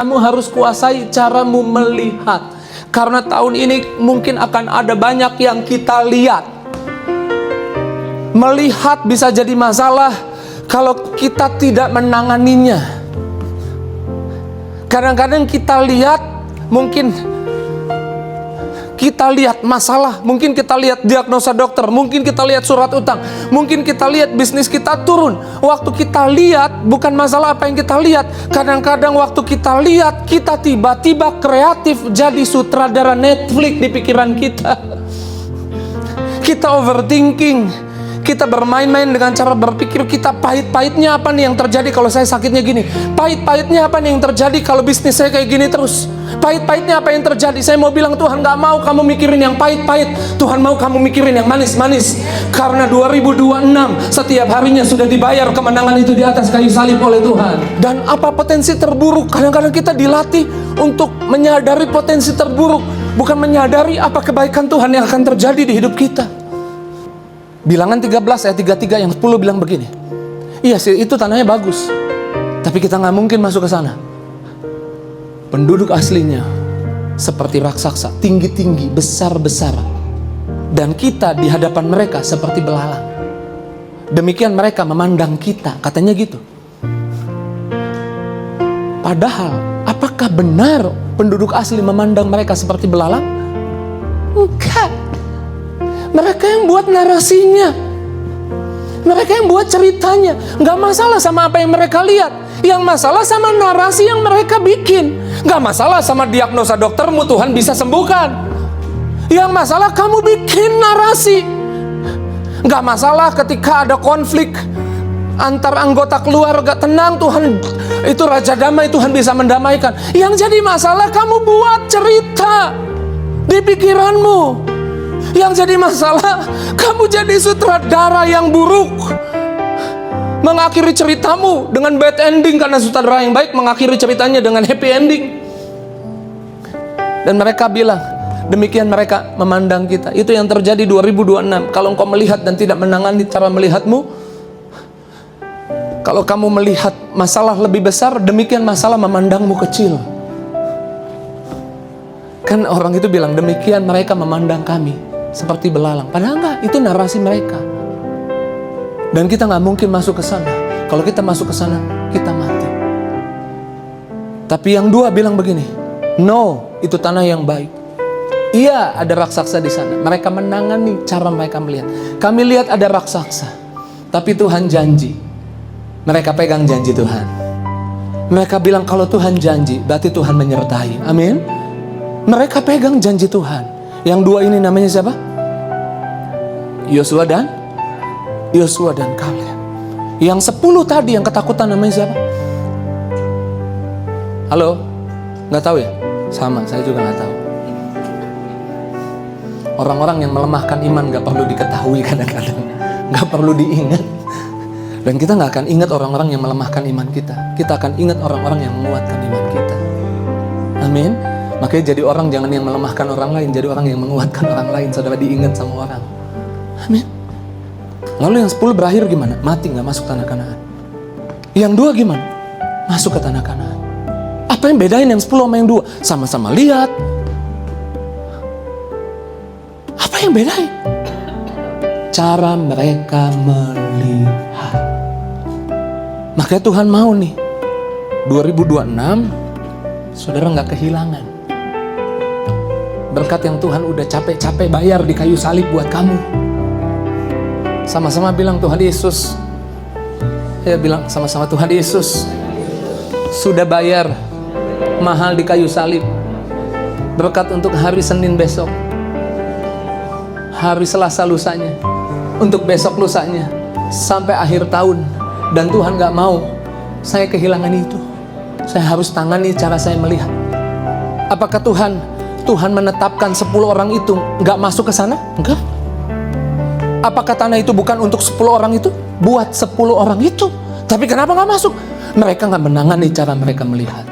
Kamu harus kuasai caramu melihat. Karena tahun ini mungkin akan ada banyak yang kita lihat. Melihat bisa jadi masalah kalau kita tidak menanganinya. Kadang-kadang kita lihat, mungkin kita lihat masalah, mungkin kita lihat diagnosa dokter, mungkin kita lihat surat utang, mungkin kita lihat bisnis kita turun. Waktu kita lihat, bukan masalah apa yang kita lihat. Kadang-kadang waktu kita lihat, kita tiba-tiba kreatif jadi sutradara Netflix di pikiran kita. Kita overthinking. Kita bermain-main dengan cara berpikir kita. Pahit-pahitnya apa nih yang terjadi kalau saya sakitnya gini? Pahit-pahitnya apa nih yang terjadi kalau bisnis saya kayak gini terus? Pahit-pahitnya apa yang terjadi? Saya mau bilang, Tuhan gak mau kamu mikirin yang pahit-pahit. Tuhan mau kamu mikirin yang manis-manis. Karena 2026 setiap harinya sudah dibayar kemenangan itu di atas kayu salib oleh Tuhan. Dan apa potensi terburuk? Kadang-kadang kita dilatih untuk menyadari potensi terburuk, bukan menyadari apa kebaikan Tuhan yang akan terjadi di hidup kita. Bilangan 13 ayat 33 yang 10 bilang begini. Iya sih, itu tanahnya bagus, tapi kita gak mungkin masuk ke sana. Penduduk aslinya seperti raksasa, tinggi-tinggi, besar-besar. Dan kita di hadapan mereka seperti belalang. Demikian mereka memandang kita, katanya gitu. Padahal, apakah benar penduduk asli memandang mereka seperti belalang? Enggak. Mereka yang buat narasinya, mereka yang buat ceritanya. Gak masalah sama apa yang mereka lihat, yang masalah sama narasi yang mereka bikin. Gak masalah sama diagnosa doktermu, Tuhan bisa sembuhkan. Yang masalah kamu bikin narasi. Gak masalah ketika ada konflik antar anggota keluarga, tenang, Tuhan itu Raja Damai, Tuhan bisa mendamaikan. Yang jadi masalah kamu buat cerita di pikiranmu. Yang jadi masalah, kamu jadi sutradara yang buruk. Mengakhiri ceritamu dengan bad ending, karena sutradara yang baik mengakhiri ceritanya dengan happy ending. Dan mereka bilang, demikian mereka memandang kita. Itu yang terjadi 2026. Kalau engkau melihat dan tidak menangani cara melihatmu, kalau kamu melihat masalah lebih besar, demikian masalah memandangmu kecil. Kan orang itu bilang, demikian mereka memandang kami seperti belalang. Padahal enggak, itu narasi mereka. Dan kita nggak mungkin masuk ke sana. Kalau kita masuk ke sana, kita mati. Tapi yang dua bilang begini, no, itu tanah yang baik. Iya, ada raksasa di sana. Mereka menangani cara mereka melihat. Kami lihat ada raksasa, tapi Tuhan janji. Mereka pegang janji Tuhan. Mereka bilang kalau Tuhan janji, berarti Tuhan menyertai. Amin. Mereka pegang janji Tuhan. Yang dua ini namanya siapa? Yosua dan Kaleb. Yang 10 tadi yang ketakutan namanya siapa? Halo? Nggak tahu ya? Sama, saya juga nggak tahu. Orang-orang yang melemahkan iman nggak perlu diketahui kadang-kadang, nggak perlu diingat. Dan kita nggak akan ingat orang-orang yang melemahkan iman kita. Kita akan ingat orang-orang yang menguatkan iman kita. Amin. Makanya jadi orang jangan yang melemahkan orang lain, jadi orang yang menguatkan orang lain, saudara, diingat sama orang. Amin. Lalu yang 10 berakhir gimana? Mati, gak masuk tanah Kanaan. Yang 2 gimana? Masuk ke tanah Kanaan. Apa yang bedain yang 10 sama yang 2? Sama-sama lihat. Apa yang bedain? Cara mereka melihat. Makanya Tuhan mau nih 2026 saudara gak kehilangan berkat yang Tuhan udah capek-capek bayar di kayu salib buat kamu. Sama-sama bilang, Tuhan Yesus. Ya, bilang sama-sama, Tuhan Yesus sudah bayar mahal di kayu salib. Berkat untuk hari Senin besok, hari Selasa lusanya, untuk besok lusanya, sampai akhir tahun. Dan Tuhan gak mau saya kehilangan itu. Saya harus tangani cara saya melihat. Apakah Tuhan menetapkan 10 orang itu gak masuk ke sana? Enggak. Apakah tanah itu bukan untuk 10 orang itu? Buat 10 orang itu. Tapi kenapa gak masuk? Mereka gak menangani cara mereka melihat.